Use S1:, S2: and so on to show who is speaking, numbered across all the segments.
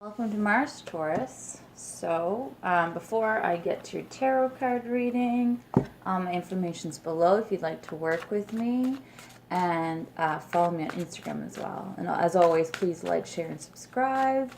S1: Welcome to Mars, Taurus. So, before I get to your tarot card reading, my information's below if you'd like to work with me, and follow me on Instagram as well. And as always, please like, share, and subscribe.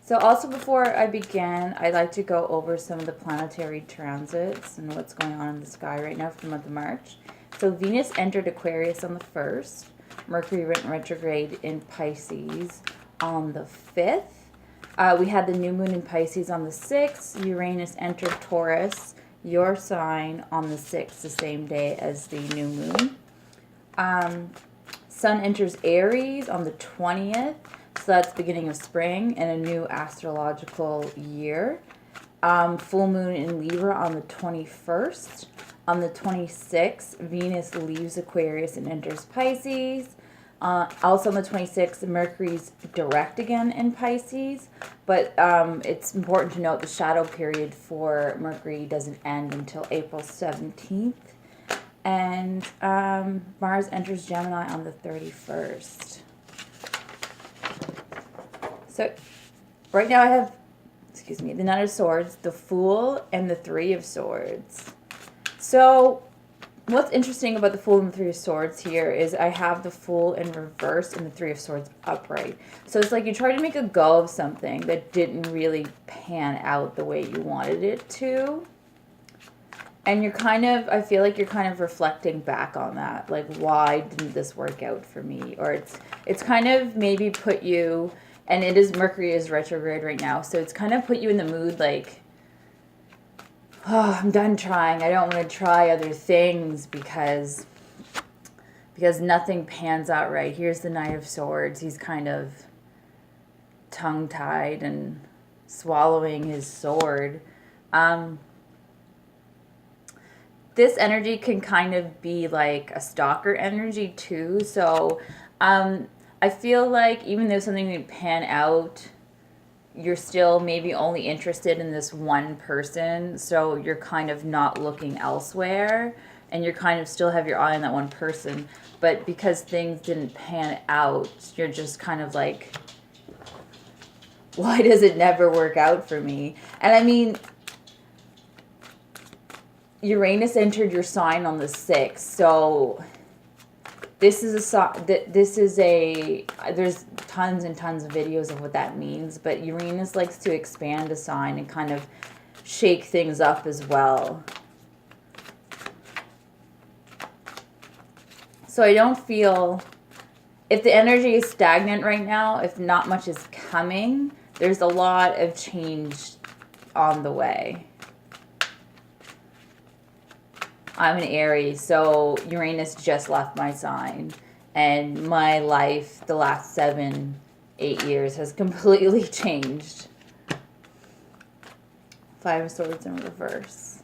S1: So also before I begin, I'd like to go over some of the planetary transits and what's going on in the sky right now for the month of March. So Venus entered Aquarius on the 1st, Mercury went retrograde in Pisces on the 5th. We had the new moon in Pisces on the 6th. Uranus entered Taurus, your sign, on the 6th, the same day as the new moon. Sun enters Aries on the 20th, so that's the beginning of spring and a new astrological year. Full moon in Libra on the 21st. On the 26th, Venus leaves Aquarius and enters Pisces. Also on the 26th, Mercury's direct again in Pisces, but it's important to note the shadow period for Mercury doesn't end until April 17th. And Mars enters Gemini on the 31st. So right now I have, the Nine of Swords, the Fool, and the Three of Swords. So what's interesting about the Fool and the Three of Swords here is I have the Fool in reverse and the Three of Swords upright. So it's like you try to make a go of something that didn't really pan out the way you wanted it to. And you're kind of, I feel like you're kind of reflecting back on that. Like, why didn't this work out for me? Or it's kind of maybe put you, and it is, Mercury is retrograde right now, so it's kind of put you in the mood like, oh, I'm done trying. I don't want to try other things because nothing pans out right. Here's the Knight of Swords. He's kind of tongue-tied and swallowing his sword. This energy can kind of be like a stalker energy too. So I feel like even though something didn't pan out, you're still maybe only interested in this one person, so you're kind of not looking elsewhere, and you're kind of still have your eye on that one person, but because things didn't pan out, you're just kind of like, why does it never work out for me? And I mean, Uranus entered your sign on the 6th, so this is there's tons and tons of videos of what that means, but Uranus likes to expand a sign and kind of shake things up as well. So I don't feel, if the energy is stagnant right now, if not much is coming, there's a lot of change on the way. I'm an Aries, so Uranus just left my sign, and my life the last 7-8 years has completely changed. Five of Swords in reverse.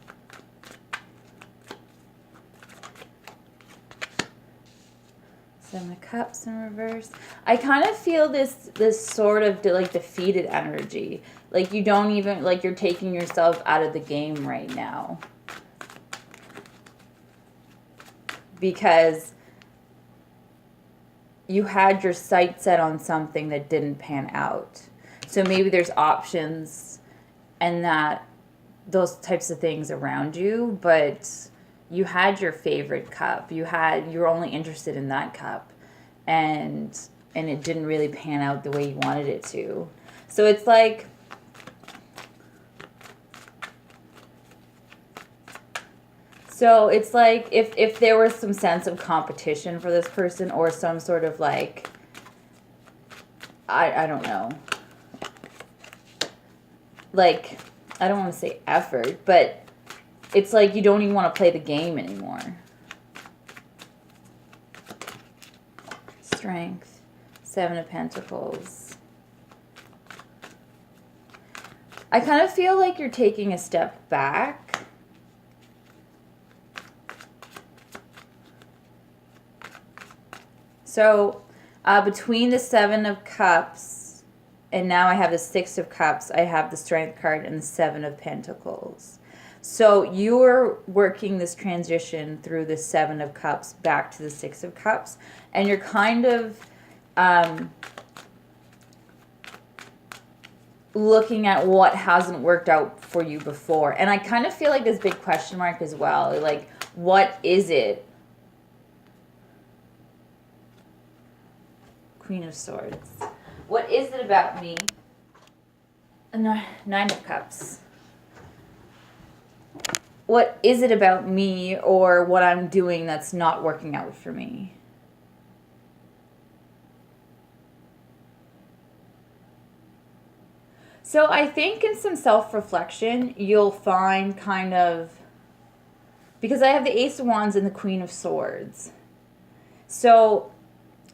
S1: Seven of Cups in reverse. I kind of feel this sort of like defeated energy. Like you don't even, like you're taking yourself out of the game right now. Because you had your sight set on something that didn't pan out. So maybe there's options and that those types of things around you, but you had your favorite cup. You were only interested in that cup, and it didn't really pan out the way you wanted it to. So it's like, if there was some sense of competition for this person, or some sort of like, I don't know, like, I don't want to say effort, but it's like you don't even want to play the game anymore. Strength, Seven of Pentacles. I kind of feel like you're taking a step back. So between the Seven of Cups and now I have the Six of Cups, I have the Strength card and the Seven of Pentacles. So you're working this transition through the Seven of Cups back to the Six of Cups, and you're kind of looking at what hasn't worked out for you before. And I kind of feel like this big question mark as well. Like, what is it? Queen of Swords. What is it about me? Nine of Cups. What is it about me or what I'm doing that's not working out for me? So I think in some self-reflection, you'll find kind of, because I have the Ace of Wands and the Queen of Swords. So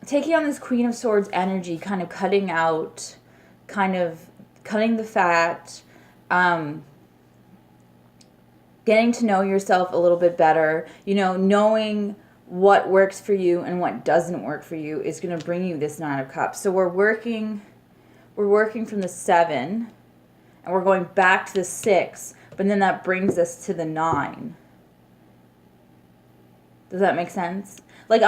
S1: taking on this Queen of Swords energy, kind of cutting out, kind of cutting the fat, getting to know yourself a little bit better, you know, knowing what works for you and what doesn't work for you is going to bring you this Nine of Cups. So we're working from the 7 and we're going back to the 6, but then that brings us to the 9. Does that make sense? Like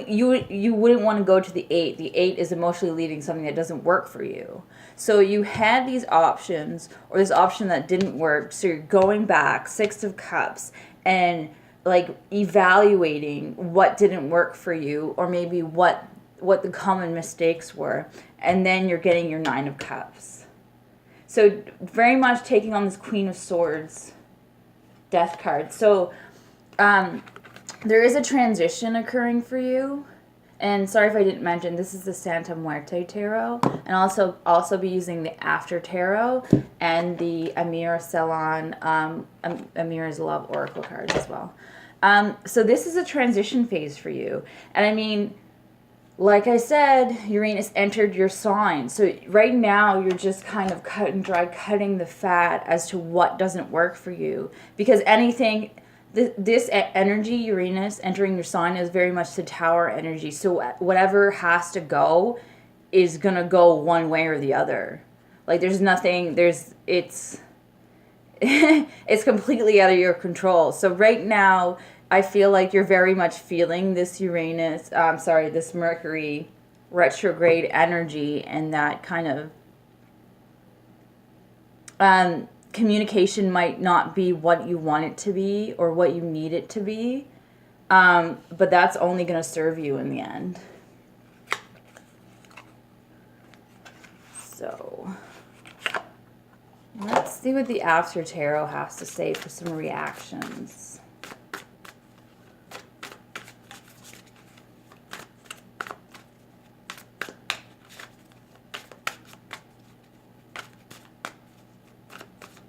S1: you wouldn't want to go to the 8. The 8 is emotionally leading something that doesn't work for you. So you had these options or this option that didn't work. So you're going back, 6 of Cups, and like evaluating what didn't work for you or maybe what the common mistakes were. And then you're getting your 9 of Cups. So very much taking on this Queen of Swords death card. So there is a transition occurring for you. And sorry if I didn't mention, this is the Santa Muerte Tarot. And also be using the After Tarot and the Amir Ceylon, Amir's Love Oracle cards as well. So this is a transition phase for you. And I mean, like I said, Uranus entered your sign. So right now you're just kind of cut and dry, cutting the fat as to what doesn't work for you. Because anything, this energy, Uranus entering your sign, is very much the Tower energy. So whatever has to go is going to go one way or the other. Like there's nothing, it's completely out of your control. So right now, I feel like you're very much feeling this this Mercury retrograde energy, and that kind of communication might be what you want it to be or what you need it to be, but that's only going to serve you in the end. So let's see what the After Tarot has to say for some reactions.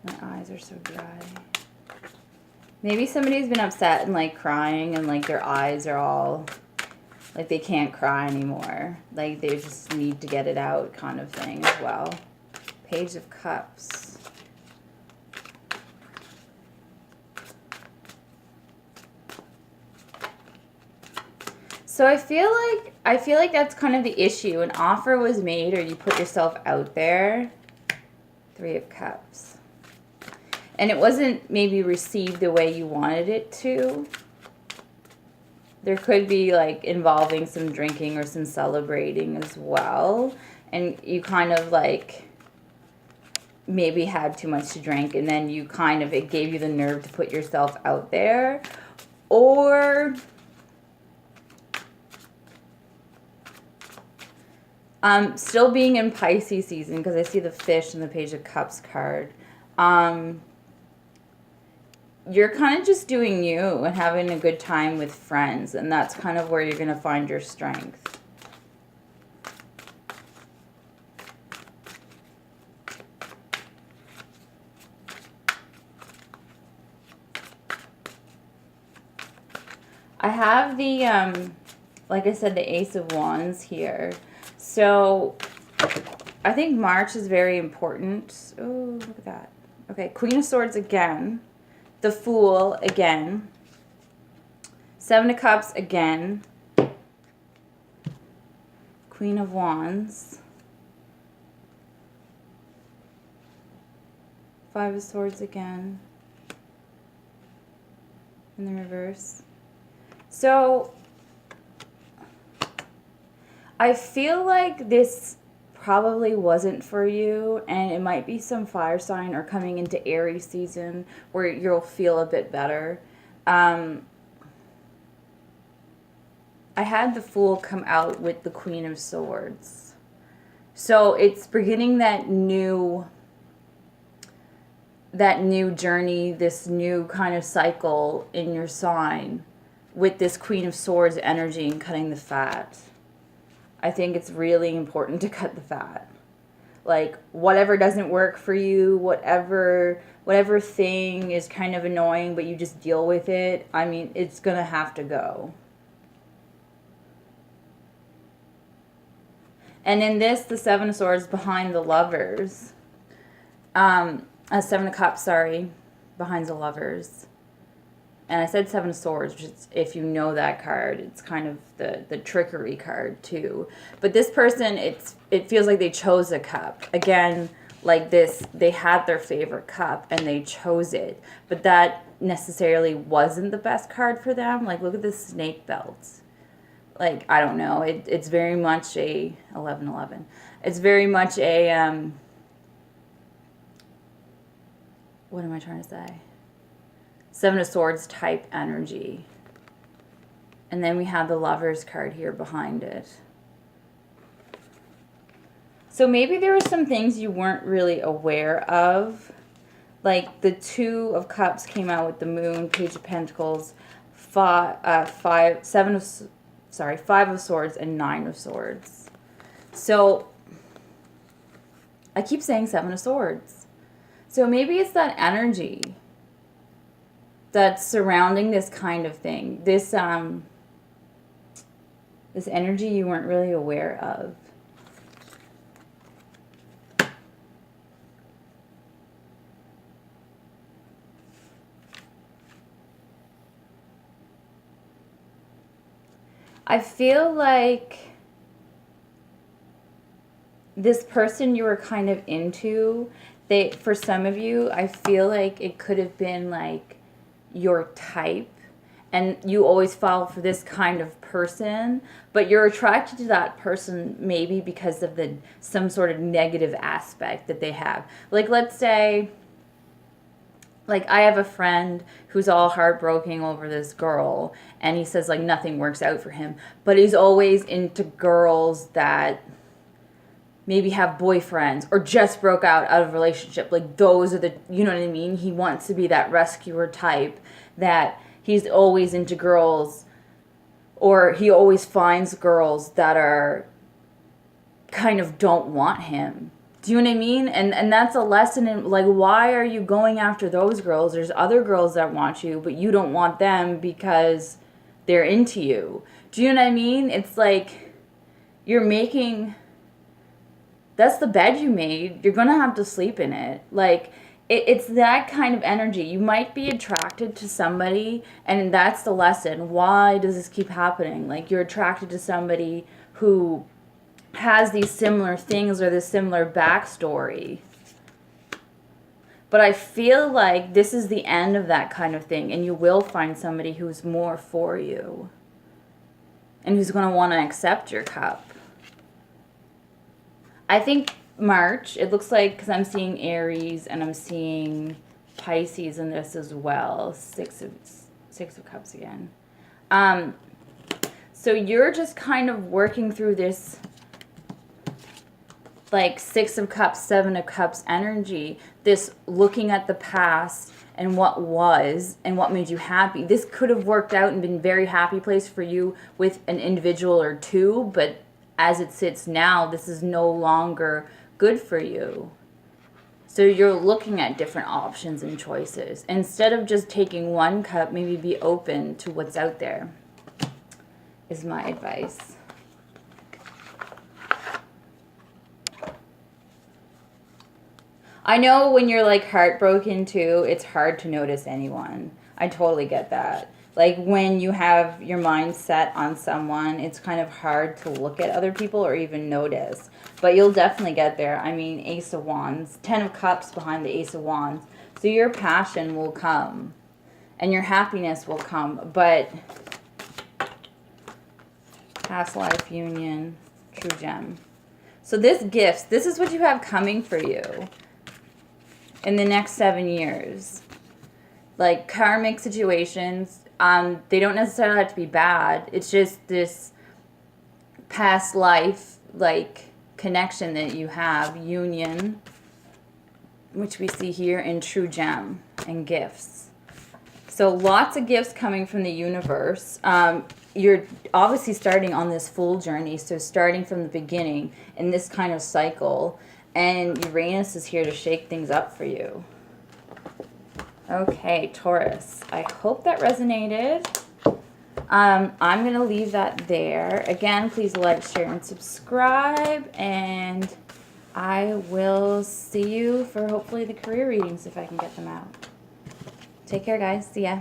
S1: My eyes are so dry. Maybe somebody's been upset and like crying and like their eyes are all like they can't cry anymore. Like they just need to get it out kind of thing as well. Page of Cups. So I feel like that's kind of the issue. An offer was made or you put yourself out there. 3 of Cups. And it wasn't maybe received the way you wanted it to. There could be like involving some drinking or some celebrating as well. And you kind of like maybe had too much to drink and then you kind of, it gave you the nerve to put yourself out there. Or still being in Pisces season, because I see the Fish and the Page of Cups card. You're kind of just doing you and having a good time with friends, and that's kind of where you're going to find your strength. I have the, like I said, the Ace of Wands here. So I think March is very important. Oh, look at that. Okay, Queen of Swords again. The Fool again. 7 of Cups again. Queen of Wands. 5 of Swords again. In the reverse. So I feel like this probably wasn't for you, and it might be some fire sign or coming into Aries season where you'll feel a bit better. I had the Fool come out with the Queen of Swords. So it's beginning that new journey, this new kind of cycle in your sign with this Queen of Swords energy and cutting the fat. I think it's really important to cut the fat. Like, whatever doesn't work for you, whatever thing is kind of annoying, but you just deal with it, I mean, it's going to have to go. And in this, the Seven of Swords behind the Lovers. Seven of Cups, sorry, behind the Lovers. And I said Seven of Swords, which is, if you know that card, it's kind of the trickery card too. But this person, it feels like they chose a cup. Again, like this, they had their favorite cup and they chose it. But that necessarily wasn't the best card for them. Like, look at this snake belt. Like, I don't know. It's very much a 11-11. It's very much a what am I trying to say? Seven of Swords type energy. And then we have the Lovers card here behind it. So maybe there were some things you weren't really aware of. Like the Two of Cups came out with the Moon, Page of Pentacles, Five of Swords, and Nine of Swords. So I keep saying Seven of Swords. So maybe it's that energy that's surrounding this kind of thing. This this energy you weren't really aware of. I feel like this person you were kind of into, for some of you, I feel like it could have been like your type, and you always fall for this kind of person, but you're attracted to that person maybe because of some sort of negative aspect that they have. Like, let's say, like, I have a friend who's all heartbroken over this girl, and he says, like, nothing works out for him, but he's always into girls that maybe have boyfriends or just broke out of a relationship. Like, those are you know what I mean? He wants to be that rescuer type, that he's always into girls, or he always finds girls that are kind of don't want him. Do you know what I mean? And that's a lesson in, like, why are you going after those girls? There's other girls that want you, but you don't want them because they're into you. Do you know what I mean? It's like you're making... That's the bed you made. You're going to have to sleep in it. Like, it's that kind of energy. You might be attracted to somebody, and that's the lesson. Why does this keep happening? Like, you're attracted to somebody who has these similar things or this similar backstory. But I feel like this is the end of that kind of thing, and you will find somebody who's more for you and who's going to want to accept your cup. I think March, it looks like, because I'm seeing Aries and I'm seeing Pisces in this as well. Six of Cups again. So you're just kind of working through this, like, Six of Cups, Seven of Cups energy. This looking at the past and what was and what made you happy. This could have worked out and been a very happy place for you with an individual or two, but as it sits now, this is no longer good for you. So you're looking at different options and choices. Instead of just taking one cup, maybe be open to what's out there, is my advice. I know when you're, like, heartbroken too, it's hard to notice anyone. I totally get that. Like, when you have your mind set on someone, it's kind of hard to look at other people or even notice. But you'll definitely get there. I mean, Ace of Wands, 10 of Cups behind the Ace of Wands. So your passion will come and your happiness will come. But past life union, true gem. So this gifts, this is what you have coming for you in the next 7 years. Like karmic situations, they don't necessarily have to be bad. It's just this past life, like, connection that you have, union, which we see here in True Gem, and gifts. So lots of gifts coming from the universe. You're obviously starting on this Fool journey, so starting from the beginning in this kind of cycle, and Uranus is here to shake things up for you. Okay, Taurus, I hope that resonated. I'm going to leave that there. Again, please like, share, and subscribe. And I will see you for hopefully the career readings if I can get them out. Take care, guys. See ya.